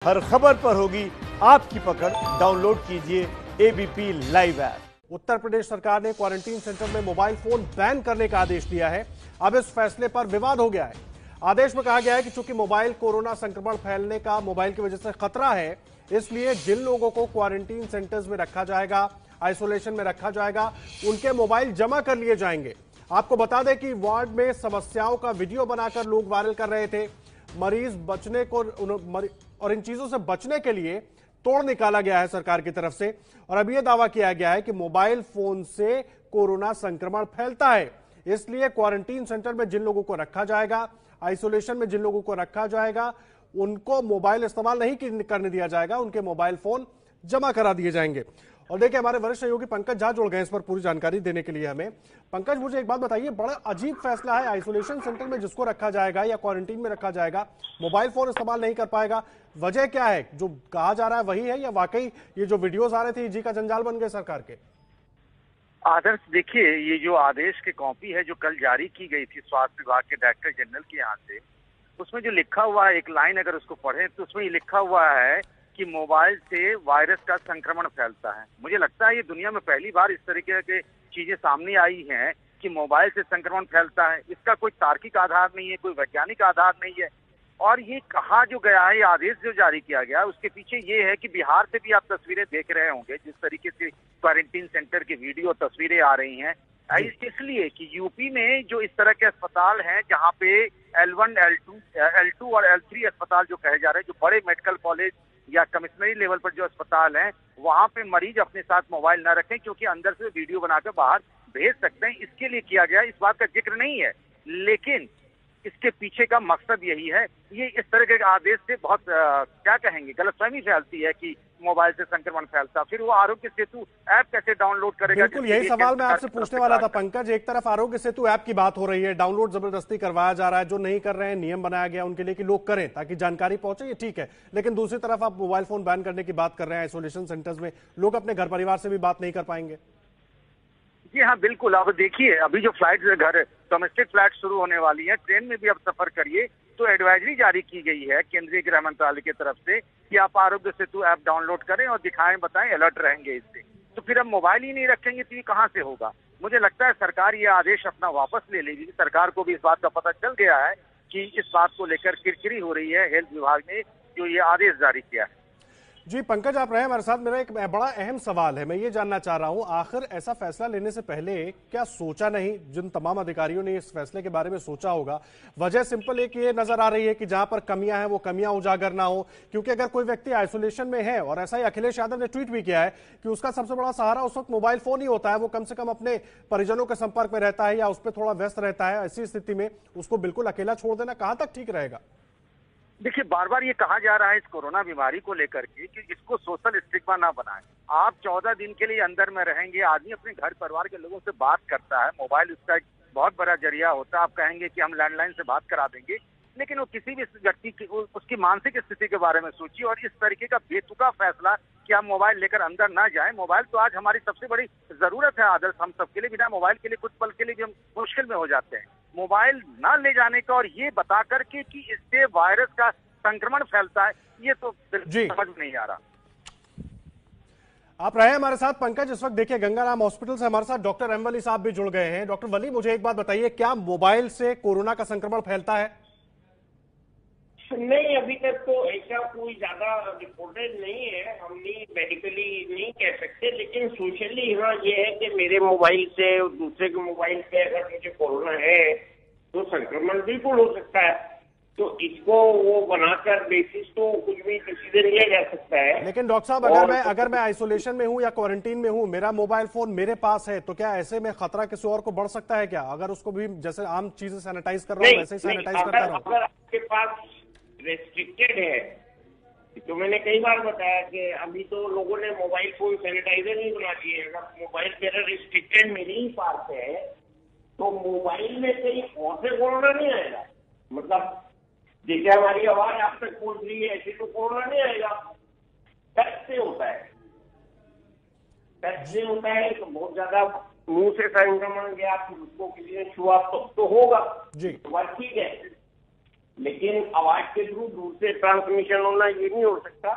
हर खबर पर होगी आपकी पकड़। डाउनलोड कीजिए ABP live app. Uttar Pradesh सरकार ने क्वारंटीन सेंटर में मोबाइल फोन बैन करने का आदेश दिया है। अब इस फैसले पर विवाद हो गया है। आदेश में कहा गया है कि चूंकि मोबाइल कोरोना संक्रमण फैलने का मोबाइल की वजह से खतरा है, इसलिए जिन लोगों को क्वारंटीन सेंटर्स में रखा जाएगा, आइसोलेशन में रखा जाएगा, उनके मोबाइल जमा कर लिए जाएंगे। आपको बता दें कि वार्ड में समस्याओं का वीडियो बनाकर लोग वायरल कर रहे थे। मरीज बचने को और इन चीजों से बचने के लिए तोड़ निकाला गया है सरकार की तरफ से। और अब यह दावा किया गया है कि मोबाइल फोन से कोरोना संक्रमण फैलता है, इसलिए क्वारंटीन सेंटर में जिन लोगों को रखा जाएगा, आइसोलेशन में जिन लोगों को रखा जाएगा, उनको मोबाइल इस्तेमाल नहीं करने दिया जाएगा, उनके मोबाइल फोन जमा करा दिए जाएंगे। और देखिए, हमारे वरिष्ठ सहयोगी पंकज झा जुड़ गए इस पर पूरी जानकारी देने के लिए हमें। पंकज, मुझे एक बात बताइए, बड़ा अजीब फैसला है। आइसोलेशन सेंटर में जिसको रखा जाएगा या क्वारंटीन में रखा जाएगा, मोबाइल फोन इस्तेमाल नहीं कर पाएगा। वजह क्या है? जो कहा जा रहा है वही है या वाकई ये जो वीडियोस आ रहे थे जी का जंजाल बन गए सरकार के? आदर्श, देखिए, ये जो आदेश की कॉपी है जो कल जारी की गई थी स्वास्थ्य विभाग के डायरेक्टर जनरल के यहाँ से, उसमें जो लिखा हुआ है, एक लाइन अगर उसको पढ़े तो उसमें ये लिखा हुआ है कि मोबाइल से वायरस का संक्रमण फैलता है। मुझे लगता है ये दुनिया में पहली बार इस तरीके की चीजें सामने आई हैं कि मोबाइल से संक्रमण फैलता है। इसका कोई तार्किक आधार नहीं है, कोई वैज्ञानिक आधार नहीं है। और ये कहा जो गया है, ये आदेश जो जारी किया गया, उसके पीछे ये है कि बिहार से भी आप तस्वीरें देख रहे होंगे, जिस तरीके से क्वारंटीन सेंटर की वीडियो तस्वीरें आ रही हैं, इसलिए कि यूपी में जो इस तरह के अस्पताल हैं जहाँ पे L1, L2 और L3 अस्पताल जो कहे जा रहे हैं, जो बड़े मेडिकल कॉलेज या कमिश्नरी लेवल पर जो अस्पताल हैं, वहाँ पे मरीज अपने साथ मोबाइल ना रखें, क्योंकि अंदर से वीडियो बनाकर बाहर भेज सकते हैं। इसके लिए किया गया, इस बात का जिक्र नहीं है, लेकिन इसके पीछे का मकसद यही है। ये इस तरह के आदेश से बहुत क्या कहेंगे, गलतफहमी फैलती है कि मोबाइल से संक्रमण फैलता। फिर वो आरोग्य सेतु ऐप कैसे डाउनलोड करेगा? बिल्कुल यही सवाल मैं आपसे पूछने वाला था पंकज। एक तरफ आरोग्य सेतु ऐप की बात हो रही है, डाउनलोड जबरदस्ती करवाया जा रहा है, जो नहीं कर रहे हैं नियम बनाया गया उनके लिए कि लोग करें ताकि जानकारी पहुंचे, ये ठीक है। लेकिन दूसरी तरफ आप मोबाइल फोन बैन करने की बात कर रहे हैं। आइसोलेशन सेंटर्स में लोग अपने घर परिवार से भी बात नहीं कर पाएंगे। जी हाँ, बिल्कुल। अब देखिए, अभी जो फ्लाइट घर डोमेस्टिक फ्लाइट शुरू होने वाली है, ट्रेन में भी अब सफर करिए तो एडवाइजरी जारी की गई है केंद्रीय गृह मंत्रालय की तरफ से कि आप आरोग्य सेतु ऐप डाउनलोड करें और दिखाएं, बताएं, अलर्ट रहेंगे इससे। तो फिर अब मोबाइल ही नहीं रखेंगे तो ये कहाँ से होगा? मुझे लगता है सरकार ये आदेश अपना वापस ले लेगी। सरकार को भी इस बात का पता चल गया है कि इस बात को लेकर किरकिरी हो रही है हेल्थ विभाग ने जो ये आदेश जारी किया है। जी पंकज, आप रहे हमारे साथ। मेरा एक बड़ा अहम सवाल है, मैं ये जानना चाह रहा हूं, आखिर ऐसा फैसला लेने से पहले क्या सोचा नहीं? जिन तमाम अधिकारियों ने इस फैसले के बारे में सोचा होगा। वजह सिंपल एक ये नजर आ रही है कि जहां पर कमियां हैं वो कमियां उजागर ना हो। क्योंकि अगर कोई व्यक्ति आइसोलेशन में है, और ऐसा ही अखिलेश यादव ने ट्वीट भी किया है कि उसका सबसे बड़ा सहारा उस वक्त मोबाइल फोन ही होता है, वो कम से कम अपने परिजनों के संपर्क में रहता है या उस पर थोड़ा व्यस्त रहता है, ऐसी स्थिति में उसको बिल्कुल अकेला छोड़ देना कहां तक ठीक रहेगा? देखिए, बार बार ये कहा जा रहा है इस कोरोना बीमारी को लेकर के कि इसको सोशल स्टिग्मा ना बनाएं। आप 14 दिन के लिए अंदर में रहेंगे, आदमी अपने घर परिवार के लोगों से बात करता है, मोबाइल उसका एक बहुत बड़ा जरिया होता है। आप कहेंगे कि हम लैंडलाइन से बात करा देंगे, लेकिन वो किसी भी व्यक्ति की उसकी मानसिक स्थिति के बारे में सोचिए। और इस तरीके का बेतुका फैसला कि आप मोबाइल लेकर अंदर ना जाएं, मोबाइल तो आज हमारी सबसे बड़ी जरूरत है आदर्श, हम सबके लिए। बिना मोबाइल के लिए कुछ पल के लिए भी हम मुश्किल में हो जाते हैं। मोबाइल ना ले जाने का और ये बता करके कि इससे वायरस का संक्रमण फैलता है, ये तो समझ नहीं आ रहा। आप रहे हमारे साथ पंकज। इस वक्त देखिए, गंगाराम हॉस्पिटल से हमारे साथ डॉक्टर एम वली साहब भी जुड़ गए हैं। डॉक्टर वली, मुझे एक बात बताइए, क्या मोबाइल से कोरोना का संक्रमण फैलता है? नहीं, अभी तक तो ऐसा कोई ज्यादा रिपोर्टेड नहीं है। हम नहीं मेडिकली नहीं कह सकते, लेकिन सोशली हाँ ये है कि मेरे मोबाइल से दूसरे के मोबाइल पे अगर मुझे कोरोना है तो संक्रमण बिल्कुल हो सकता है। तो इसको वो बनाकर बेसिस तो कुछ भी डिसीजन लिया जा सकता है। लेकिन डॉक्टर साहब, अगर मैं आइसोलेशन में हूं या क्वारंटीन में हूं, मेरा मोबाइल फोन मेरे पास है, तो क्या ऐसे में खतरा किसी और को बढ़ सकता है क्या? अगर उसको भी जैसे आम चीजें सैनिटाइज कर रहा हूं वैसे ही सैनिटाइज करता रहूं। अगर आपके पास रेस्ट्रिक्टेड है, तो मैंने कई बार बताया कि अभी तो लोगों ने मोबाइल फोन सैनिटाइजर नहीं बना दिए। अगर मोबाइल मेरा रिस्ट्रिक्टेड मेरे ही पास है तो मोबाइल में कहीं और से कोरोना नहीं आएगा। मतलब जैसे हमारी आवाज आप तक पहुंच रही है ऐसे तो कोरोना नहीं आएगा। टच से होता है, टच से होता है तो बहुत ज्यादा मुंह से संक्रमण गया, फिर उसको किसी ने छुआ तो होगा जी, तो बात ठीक है। लेकिन आवाज के थ्रू दूर से ट्रांसमिशन होना ये नहीं हो सकता।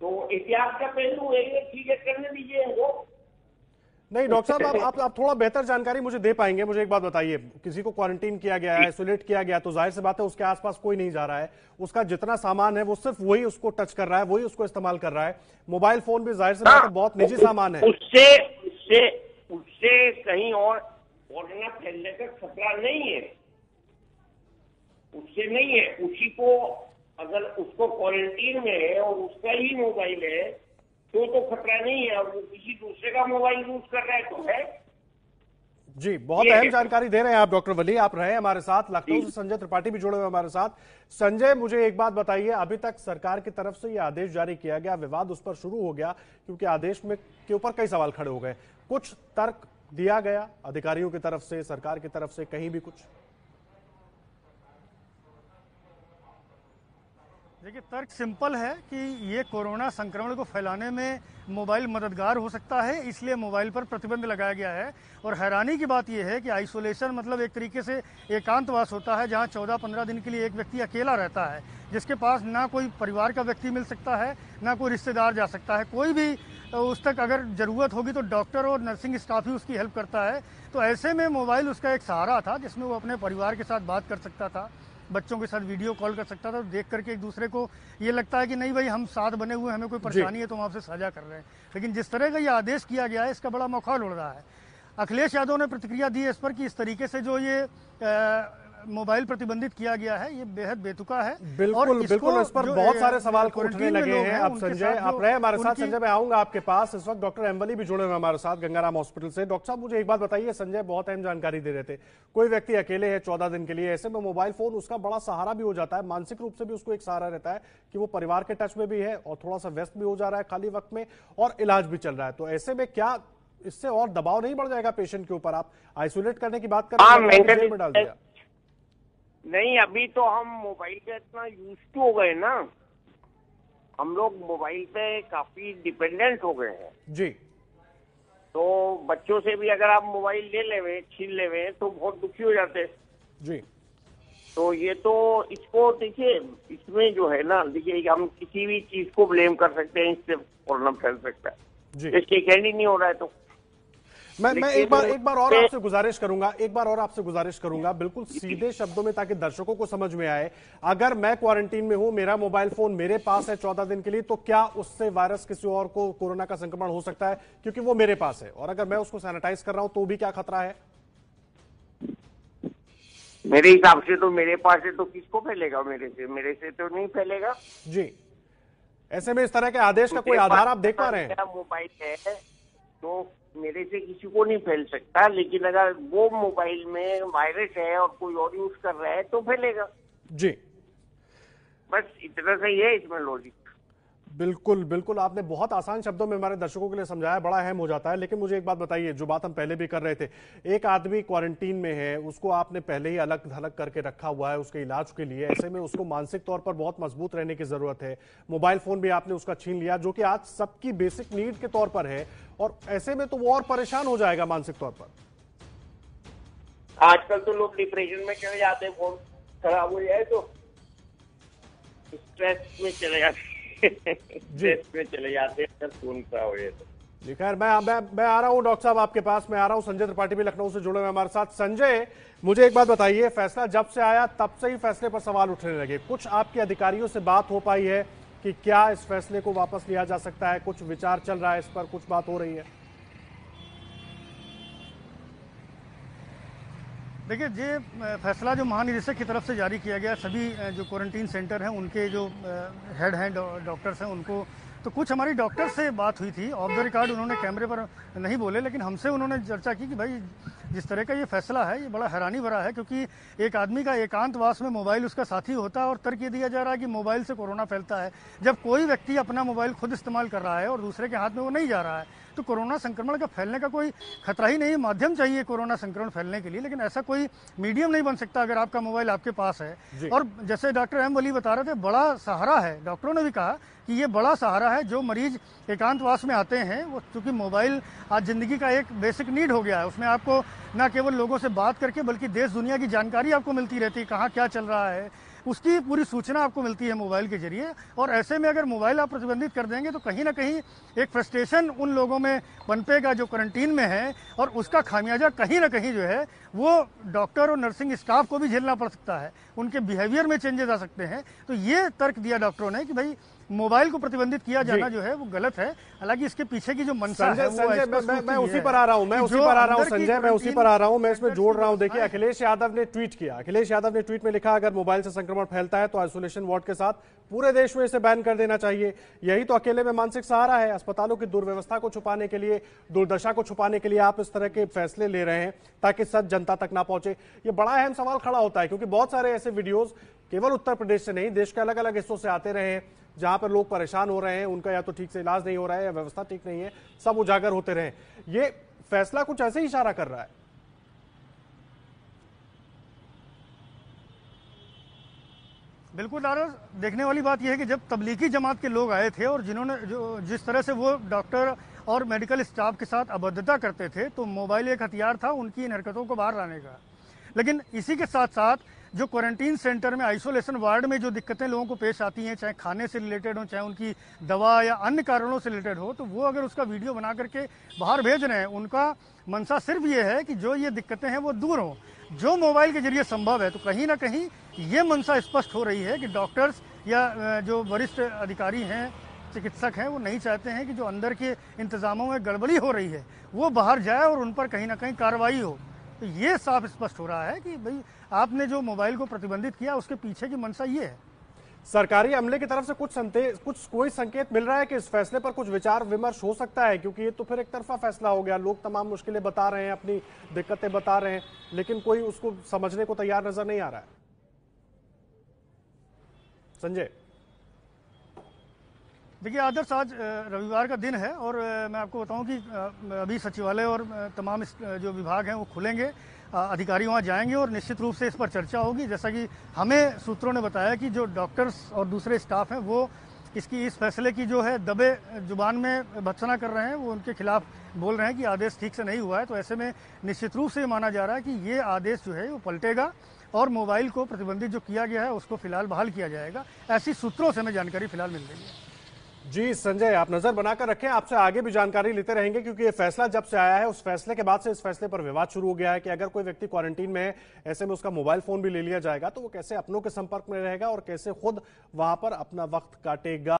तो एहतियात का पहलू है, ये ठीक है, करने दीजिए इनको। नहीं डॉक्टर साहब, आप थोड़ा बेहतर जानकारी मुझे दे पाएंगे? मुझे एक बात बताइए, किसी को क्वारंटीन किया गया है, आइसोलेट किया गया, तो जाहिर सी बात है उसके आसपास कोई नहीं जा रहा है, उसका जितना सामान है वो सिर्फ वही उसको टच कर रहा है, वही उसको इस्तेमाल कर रहा है। मोबाइल फोन भी जाहिर सी बात है बहुत निजी सामान है। उससे कहीं और कोरोना फैलने का खतरा नहीं है, उससे नहीं है। उसी को अगर उसको क्वारंटीन में है और उसका ही मोबाइल है तो खतरा नहीं है, और वो किसी दूसरे का मोबाइल यूज कर रहा है तो है। जी, बहुत अहम जानकारी दे रहे हैं आप डॉक्टर वली। आप रहे हमारे साथ, लखनऊ से संजय त्रिपाठी भी जुड़े हुए हमारे साथ। संजय, मुझे एक बात बताइए, अभी तक सरकार की तरफ से ये आदेश जारी किया गया, विवाद उस पर शुरू हो गया क्योंकि आदेश में के ऊपर कई सवाल खड़े हो गए, कुछ तर्क दिया गया अधिकारियों की तरफ से, सरकार की तरफ से, कहीं भी कुछ? देखिए, तर्क सिंपल है कि ये कोरोना संक्रमण को फैलाने में मोबाइल मददगार हो सकता है, इसलिए मोबाइल पर प्रतिबंध लगाया गया है। और हैरानी की बात यह है कि आइसोलेशन मतलब एक तरीके से एकांतवास होता है, जहां 14-15 दिन के लिए एक व्यक्ति अकेला रहता है, जिसके पास ना कोई परिवार का व्यक्ति मिल सकता है, ना कोई रिश्तेदार जा सकता है, कोई भी उस तक अगर ज़रूरत होगी तो डॉक्टर और नर्सिंग स्टाफ ही उसकी हेल्प करता है। तो ऐसे में मोबाइल उसका एक सहारा था जिसमें वो अपने परिवार के साथ बात कर सकता था, बच्चों के साथ वीडियो कॉल कर सकता था, तो देख करके एक दूसरे को ये लगता है कि नहीं भाई हम साथ बने हुए, हमें कोई परेशानी है तो हम आपसे साझा कर रहे हैं। लेकिन जिस तरह का ये आदेश किया गया है, इसका बड़ा मखौल उड़ रहा है। अखिलेश यादव ने प्रतिक्रिया दी है इस पर कि इस तरीके से जो ये मोबाइल प्रतिबंधित किया गया है, ये बेहद बेतुका है। बिल्कुल बिल्कुल, इस पर बहुत सारे सवाल उठने लगे हैं। अब संजय, आप रहे हमारे साथ। संजय, मैं आऊंगा आपके पास। इस वक्त डॉक्टर एम्बली भी जुड़े हुए हमारे साथ गंगाराम हॉस्पिटल से। डॉक्टर साहब, मुझे एक बात बताइए, संजय बहुत अहम जानकारी दे रहे थे, कोई व्यक्ति अकेले है 14 दिन के लिए, ऐसे में मोबाइल फोन उसका बड़ा सहारा भी हो जाता है, मानसिक रूप से भी उसको एक सहारा रहता है कि वो परिवार के टच में भी है और थोड़ा सा व्यस्त भी हो जा रहा है खाली वक्त में, और इलाज भी चल रहा है। तो ऐसे में क्या इससे और दबाव नहीं बढ़ जाएगा पेशेंट के ऊपर? आप आइसोलेट करने की बात कर रहे हैं, में डाल दिया। नहीं, अभी तो हम मोबाइल पे इतना यूज टू हो गए ना, हम लोग मोबाइल पे काफी डिपेंडेंट हो गए हैं जी। तो बच्चों से भी अगर आप मोबाइल ले लेवे, छीन लेवे, तो बहुत दुखी हो जाते हैं जी। तो ये तो इसको देखिए, इसमें जो है ना, देखिए हम किसी भी चीज को ब्लेम कर सकते हैं, इससे कोरोना फैल सकता है जी। इसके कैंडी नहीं हो रहा है तो मैं एक बार और आपसे गुजारिश करूंगा, बिल्कुल सीधे शब्दों में, ताकि दर्शकों को समझ में आए। अगर मैं क्वारंटीन में हूं, मेरा मोबाइल फोन मेरे पास है 14 दिन के लिए, तो क्या उससे वायरस किसी और को, कोरोना का संक्रमण हो सकता है क्योंकि वो मेरे पास है? और अगर मैं उसको सैनिटाइज कर रहा हूं तो भी क्या खतरा है? मेरे हिसाब से तो मेरे पास है तो किसको फैलेगा? मेरे से तो नहीं फैलेगा जी। ऐसे में इस तरह के आदेश का कोई आधार आप देख पा रहे हैं? मोबाइल है तो मेरे से किसी को नहीं फैल सकता, लेकिन अगर वो मोबाइल में वायरस है और कोई और यूज कर रहा है तो फैलेगा जी। बस इतना सही है इसमें लॉजिक। बिल्कुल बिल्कुल, आपने बहुत आसान शब्दों में हमारे दर्शकों के लिए समझाया, बड़ा अहम हो जाता है। लेकिन मुझे एक बात बताइए, जो बात हम पहले भी कर रहे थे, एक आदमी क्वारंटीन में है, उसको आपने पहले ही अलग थलग करके रखा हुआ है उसके इलाज के लिए, ऐसे में उसको मानसिक तौर पर बहुत मजबूत रहने की जरूरत है। मोबाइल फोन भी आपने उसका छीन लिया, जो कि आज सबकी बेसिक नीड के तौर पर है, और ऐसे में तो वो और परेशान हो जाएगा मानसिक तौर पर। आजकल तो लोग डिप्रेशन में चले जाते हैं, फोन खराब हो जाए तो स्ट्रेस में चले जाते चले जाते हैं, फोन खराब हो जाए तो। जी खैर, मैं आ रहा हूं डॉक्टर साहब आपके पास, मैं आ रहा हूं। संजय त्रिपाठी भी लखनऊ से जुड़े हुए हमारे साथ। संजय, मुझे एक बात बताइए, फैसला जब से आया तब से ही फैसले पर सवाल उठने लगे, कुछ आपके अधिकारियों से बात हो पाई है कि क्या इस फैसले को वापस लिया जा सकता है? कुछ विचार चल रहा है इस पर, कुछ बात हो रही है? देखिए, ये फैसला जो महानिदेशक की तरफ से जारी किया गया, सभी जो क्वारंटीन सेंटर हैं उनके जो हेड हैं डॉक्टर्स हैं उनको, तो कुछ हमारी डॉक्टर से बात हुई थी ऑफ द रिकॉर्ड, उन्होंने कैमरे पर नहीं बोले, लेकिन हमसे उन्होंने चर्चा की कि भाई जिस तरह का ये फैसला है ये बड़ा हैरानी भरा है, क्योंकि एक आदमी का एकांतवास में मोबाइल उसका साथी होता है और तर्क ये दिया जा रहा है कि मोबाइल से कोरोना फैलता है। जब कोई व्यक्ति अपना मोबाइल खुद इस्तेमाल कर रहा है और दूसरे के हाथ में वो नहीं जा रहा है, तो कोरोना संक्रमण का फैलने का कोई खतरा ही नहीं। माध्यम चाहिए कोरोना संक्रमण फैलने के लिए, लेकिन ऐसा कोई मीडियम नहीं बन सकता अगर आपका मोबाइल आपके पास है। और जैसे डॉक्टर एम वली बता रहे थे, बड़ा सहारा है, डॉक्टरों ने भी कहा कि ये बड़ा सहारा है। जो मरीज एकांतवास में आते हैं, वो चूंकि मोबाइल आज जिंदगी का एक बेसिक नीड हो गया है, उसमें आपको न केवल लोगों से बात करके बल्कि देश दुनिया की जानकारी आपको मिलती रहती है, कहाँ क्या चल रहा है, उसकी पूरी सूचना आपको मिलती है मोबाइल के जरिए। और ऐसे में अगर मोबाइल आप प्रतिबंधित कर देंगे तो कहीं ना कहीं एक फ्रस्ट्रेशन उन लोगों में पनपेगा जो क्वारंटीन में है, और उसका खामियाजा कहीं ना कहीं जो है वो डॉक्टर और नर्सिंग स्टाफ को भी झेलना पड़ सकता है, उनके बिहेवियर में चेंजेस आ सकते हैं। तो ये तर्क दिया डॉक्टरों ने कि भाई मोबाइल को प्रतिबंधित किया जाना जो है वो गलत है। हालांकि इसके पीछे की जो मंशा है वो मैं उसी पर आ रहा हूं, संजय, मैं उसी पर आ रहा हूं, मैं इसमें जोड़ रहा हूं। देखिए, अखिलेश यादव ने ट्वीट किया, अखिलेश यादव ने ट्वीट में लिखा, अगर मोबाइल से संक्रमण फैलता है तो आइसोलेशन वार्ड के साथ पूरे देश में इसे बैन कर देना चाहिए। यही तो अकेले में मानसिक सहारा है। अस्पतालों की दुर्व्यवस्था को छुपाने के लिए, दुर्दशा को छुपाने के लिए आप इस तरह के फैसले ले रहे हैं ताकि सच जनता तक ना पहुंचे। ये बड़ा अहम सवाल खड़ा होता है, क्योंकि बहुत सारे ऐसे वीडियोज केवल उत्तर प्रदेश से नहीं, देश के अलग अलग हिस्सों से आते रहे हैं जहां पर लोग परेशान हो रहे हैं, उनका या तो ठीक से इलाज नहीं हो रहा है या व्यवस्था ठीक नहीं है, सब उजागर होते रहे। ये फैसला कुछ ऐसे ही इशारा कर रहा है। बिल्कुल नाराज। देखने वाली बात यह है कि जब तबलीगी जमात के लोग आए थे और जिन्होंने जिस तरह से वो डॉक्टर और मेडिकल स्टाफ के साथ अभद्रता करते थे, तो मोबाइल एक हथियार था उनकी इन हरकतों को बाहर लाने का। लेकिन इसी के साथ साथ जो क्वारंटीन सेंटर में, आइसोलेशन वार्ड में जो दिक्कतें लोगों को पेश आती हैं, चाहे खाने से रिलेटेड हो, चाहे उनकी दवा या अन्य कारणों से रिलेटेड हो, तो वो अगर उसका वीडियो बना करके बाहर भेज रहे हैं, उनका मंशा सिर्फ ये है कि जो ये दिक्कतें हैं वो दूर हों, जो मोबाइल के जरिए संभव है। तो कहीं ना कहीं ये मंशा स्पष्ट हो रही है कि डॉक्टर्स या जो वरिष्ठ अधिकारी हैं, चिकित्सक हैं, वो नहीं चाहते हैं कि जो अंदर के इंतजामों में गड़बड़ी हो रही है वो बाहर जाए और उन पर कहीं ना कहीं कार्रवाई हो। तो ये साफ स्पष्ट हो रहा है कि भाई आपने जो मोबाइल को प्रतिबंधित किया उसके पीछे की मंशा ये है। सरकारी अमले की तरफ से कोई संकेत मिल रहा है कि इस फैसले पर कुछ विचार विमर्श हो सकता है, क्योंकि ये तो फिर एक तरफा फैसला हो गया। लोग तमाम मुश्किलें बता रहे हैं, अपनी दिक्कतें बता रहे हैं, लेकिन कोई उसको समझने को तैयार नजर नहीं आ रहा है। संजय, देखिए आदर्श, आज रविवार का दिन है और मैं आपको बताऊं कि अभी सचिवालय और तमाम जो विभाग हैं वो खुलेंगे, अधिकारी वहां जाएंगे और निश्चित रूप से इस पर चर्चा होगी। जैसा कि हमें सूत्रों ने बताया कि जो डॉक्टर्स और दूसरे स्टाफ हैं वो इस फैसले की जो है दबे जुबान में भर्त्सना कर रहे हैं, वो उनके खिलाफ बोल रहे हैं कि आदेश ठीक से नहीं हुआ है। तो ऐसे में निश्चित रूप से ये माना जा रहा है कि ये आदेश जो है वो पलटेगा और मोबाइल को प्रतिबंधित जो किया गया है उसको फिलहाल बहाल किया जाएगा। ऐसी सूत्रों से हमें जानकारी फिलहाल मिल रही है। जी संजय, आप नजर बनाकर रखें, आपसे आगे भी जानकारी लेते रहेंगे, क्योंकि ये फैसला जब से आया है उस फैसले के बाद से इस फैसले पर विवाद शुरू हो गया है कि अगर कोई व्यक्ति क्वारंटीन में है, ऐसे में उसका मोबाइल फोन भी ले लिया जाएगा तो वो कैसे अपनों के संपर्क में रहेगा और कैसे खुद वहां पर अपना वक्त काटेगा।